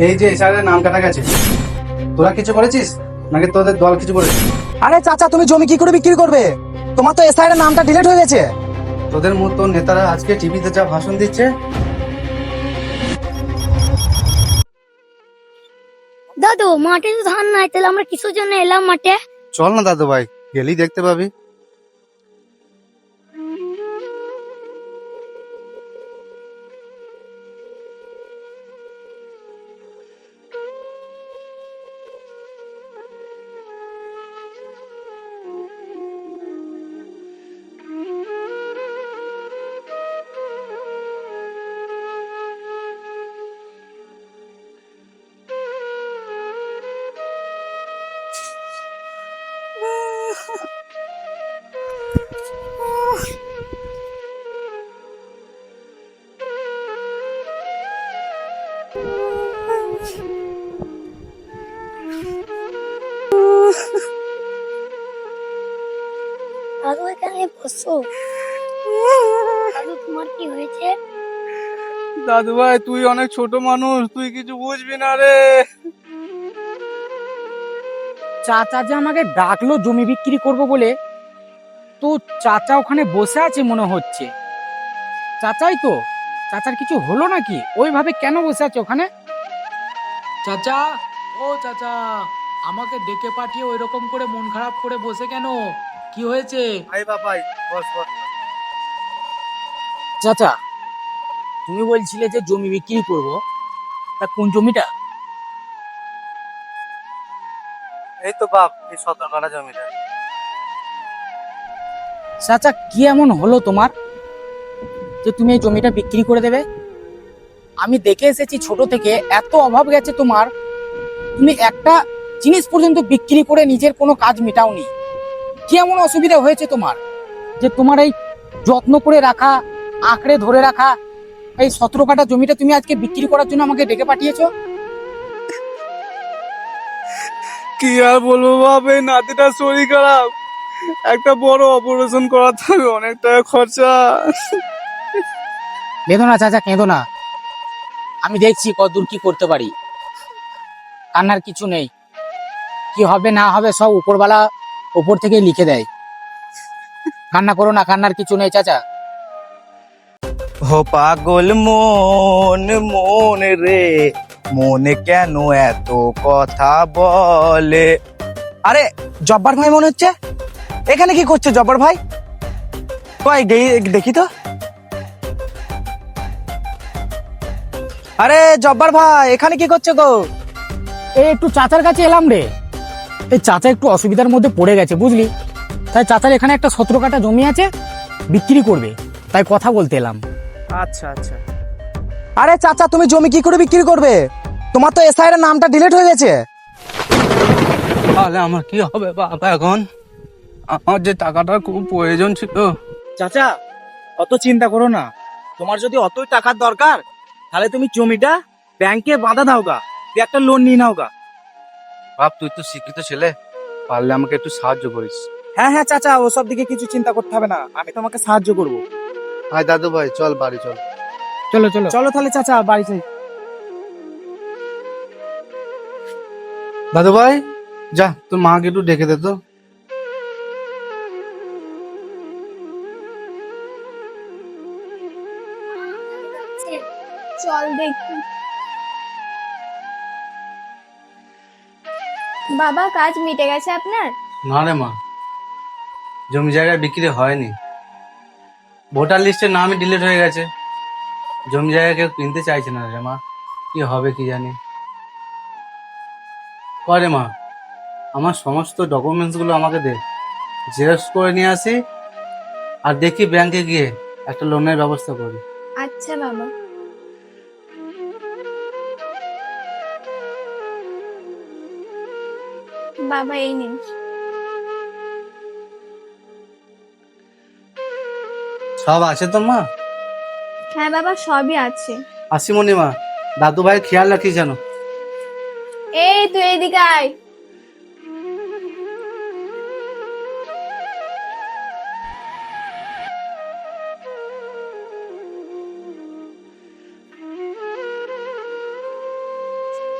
এই যে এসআইয়ের নাম কাটা গেছে, তোরা কিছু করেছিস নাকি তোদের দল কিছু করেছে? আরে চাচা, তুমি জমি কি করে বিক্রি করবে? তোমার তো এসআই এর নামটা ডিলিট হয়ে গেছে। তোদের মতো নেতারা আজকে টিভিতে যা ভাষণ দিচ্ছে। দাদু, মাঠে তো ধান নাই, তাহলে আমরা কিসের জন্য এলাম মাঠে? চল না দাদু ভাই, গেলেই দেখতে পাবি। দাদু, এখানে বসো। দাদু, তোমার কি হয়েছে? দাদু ভাই, তুই অনেক ছোট মানুষ, তুই কিছু বুঝবি না রে। চাচা যে আমাকে ডাকলো জমি বিক্রি করব বলে, তো চাচা ওখানে বসে আছে মনে হচ্ছে। চাচাই তো, চাচার কিছু হলো নাকি? ওইভাবে কেন বসে আছে ওখানে? চাচা, ও চাচা, আমাকে ডেকে পাঠিয়ে ওই রকম করে মন খারাপ করে বসে কেন? কি হয়েছে? ভাই বাবাই, বস বস। চাচা, তুমি বলছিলে যে জমি বিক্রি করব, তা কোন জমিটা? এই তো বাপ, এই 17 কাঠা জমিটা। চাচা, কি এমন হলো তোমার যে তুমি এই জমিটা বিক্রি করে দেবে? আমি দেখে এসেছি ছোট থেকে এত অভাব গেছে তোমার, তুমি একটা জিনিস পর্যন্ত বিক্রি করে নিজের কোনো কাজ মেটাওনি। কি এমন অসুবিধা হয়েছে তোমার যে তোমার এই যত্ন করে রাখা, আঁকড়ে ধরে রাখা এই 17 কাঠা জমিটা তুমি আজকে বিক্রি করার জন্য আমাকে ডেকে পাঠিয়েছো? কি আর বলবো বাপ, এই নাতিটার শরীর খারাপ, একটা বড় অপারেশন করাতে হবে, অনেক টাকা খরচা। কেঁদো না চাচা, কেঁদো না। আমি দেখছি কতদূর কি করতে পারি। কান্নার কিছু নেই। কি হবে না হবে সব উপরওয়ালা উপর থেকে লিখে দেয়। কান্না করো না, কান্নার কিছু নেই চাচা। ও পাগল মন, মন রে, মনে কেন এত কথা বলে? আরে জব্বার ভাই মনে হচ্ছে। এখানে কি করছে জব্বার ভাই? কই দেখি তো। আরে জব্বার ভাই, এখানে কি করছে গো? এই একটু চাচার কাছে এলাম রে। এই চাচা একটু অসুবিধার মধ্যে পড়ে গেছে বুঝলি, তাই চাচার এখানে একটা 17 কাঠা জমি আছে, বিক্রি করবে, তাই কথা বলতে এলাম। আচ্ছা আচ্ছা। আরে চাচা, তুমি জমি কি করে বিক্রি করবে? তোমার তো এসআই এর নামটা ডিলিট হয়ে গেছে। তাহলে আমার কি হবে বাবা এখন? আমার যে টাকাটার খুব প্রয়োজন ছিল। চাচা, অত চিন্তা করো না। তোমার যদি অতই টাকার দরকার, তাহলে তুমি জমিটা ব্যাংকে বাঁধা দাও গা, দিয়ে একটা লোন নিয়ে নাও গা। বাপ, তুই তো শিক্ষিত ছেলে, পারলে আমাকে একটু সাহায্য করিস। হ্যাঁ হ্যাঁ চাচা, ওসব দিকে কিছু চিন্তা করতে হবে না, আমি তোমাকে সাহায্য করব। ভাই দাদু ভাই, চল বাড়ি চল। চলো চলো চলো তাহলে চাচা, বাড়ি যাই। দাদু ভাই, যা তোর মাকে একটু ডেকে দে তো। চল দেখি। বাবা, কাজ মিটে গেছে আপনার? না রে মা, জমি জায়গা বিক্রি হয়নি, ভোটার লিস্টে নামই ডিলিট হয়ে গেছে। জমি জায়গা কেউ কিনতে চাইছে না রে মা, কি হবে কি জানি। করে মা, আমার সমস্ত ডকুমেন্টস গুলো আমাকে দে, জেরক্স করে নিয়ে আসি, আর দেখি ব্যাংকে গিয়ে একটা লোনের ব্যবস্থা করি। আচ্ছা বাবা। বাবা, এই নিন। সব আছে তো মা? হ্যাঁ বাবা, সবই আছে। আসি মা, দাদু ভাই খেয়াল রাখিস জানো। এই তুই এদিকে আয়।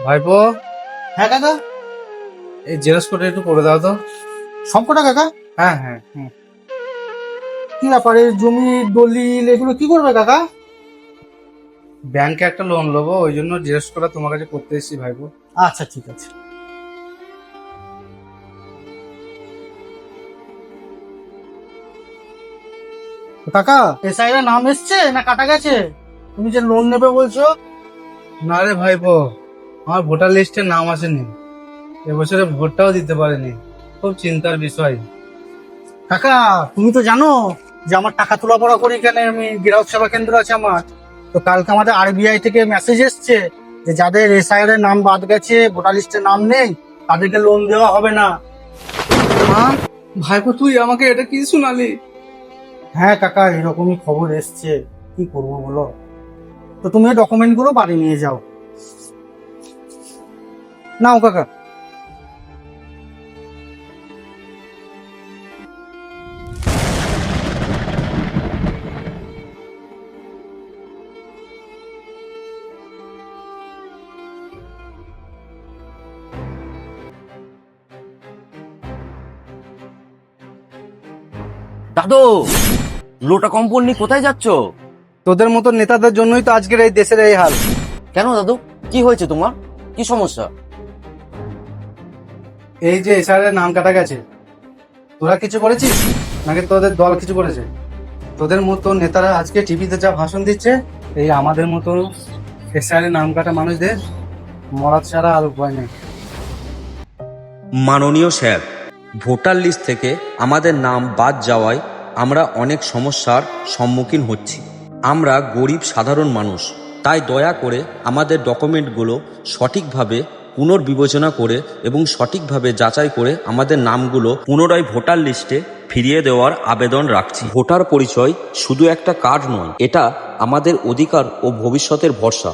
ভাইপো, হ্যাঁ কাকা। এই জেরক্স করে একটু করে দাও তো। সবকটা কাকা? হ্যাঁ হ্যাঁ। কি ব্যাপারে, জমি দলিল এগুলো কি করবে কাকা? ব্যাংকে একটা লোন নেবো, ওই জন্য জেরক্স করা তোমার কাছে করতে এসেছি ভাইপো। আচ্ছা ঠিক আছে। কাকা, এসআইয়ের নাম এসছে না কাটা গেছে? তুমি যে লোন নেবে বলছো। না রে ভাইপো, আমার ভোটার লিস্টে নাম আসেনি, এবছরে ভোটটাও দিতে পারেনি, খুব চিন্তার বিষয়। কাকা, তুমি তো জানো যে আমার টাকা তোলা পড়া করি, এখানে আমি গ্রাহক সেবা কেন্দ্র আছে আমার। তো কালকে আমাদের আরবিআই থেকে মেসেজ এসছে যে যাদের এসআইআর এর নাম বাদ গেছে, ভোটার লিস্টে নাম নেই, তাদেরকে লোন দেওয়া হবে না। হ্যাঁ ভাইপো, তুই আমাকে এটা কি শোনালি? হ্যাঁ কাকা, এরকমই খবর এসছে, কি করবো বলো। তো তুমি ডকুমেন্ট গুলো বাড়ি নিয়ে যাও। নাও কাকা। দাদু, লোটা কম্পাউন্ড নিয়ে কোথায় যাচ্ছ? তোদের মতো নেতাদের জন্যই তো আজকের এই দেশের এই হাল। কেন দাদু, কি হয়েছে তোমার? কি সমস্যা? এই যে এসআইআর নাম কাটা গেছে, তোরা কিছু করেছিস নাকি তোদের দল কিছু করেছে? তোদের মতো নেতারা আজকে টিভিতে যা ভাষণ দিচ্ছে, এই আমাদের মতো এসআইআর নাম কাটা মানুষদের মরা ছাড়া আর উপায় নেই। মাননীয় স্যার, ভোটার লিস্ট থেকে আমাদের নাম বাদ যাওয়ায় আমরা অনেক সমস্যার সম্মুখীন হচ্ছি। আমরা গরিব সাধারণ মানুষ, তাই দয়া করে আমাদের ডকুমেন্টগুলো সঠিকভাবে পুনর্বিবেচনা করে এবং সঠিকভাবে যাচাই করে আমাদের নামগুলো পুনরায় ভোটার লিস্টে ফিরিয়ে দেওয়ার আবেদন রাখছি। ভোটার পরিচয় শুধু একটা কার্ড নয়, এটা আমাদের অধিকার ও ভবিষ্যতের ভরসা।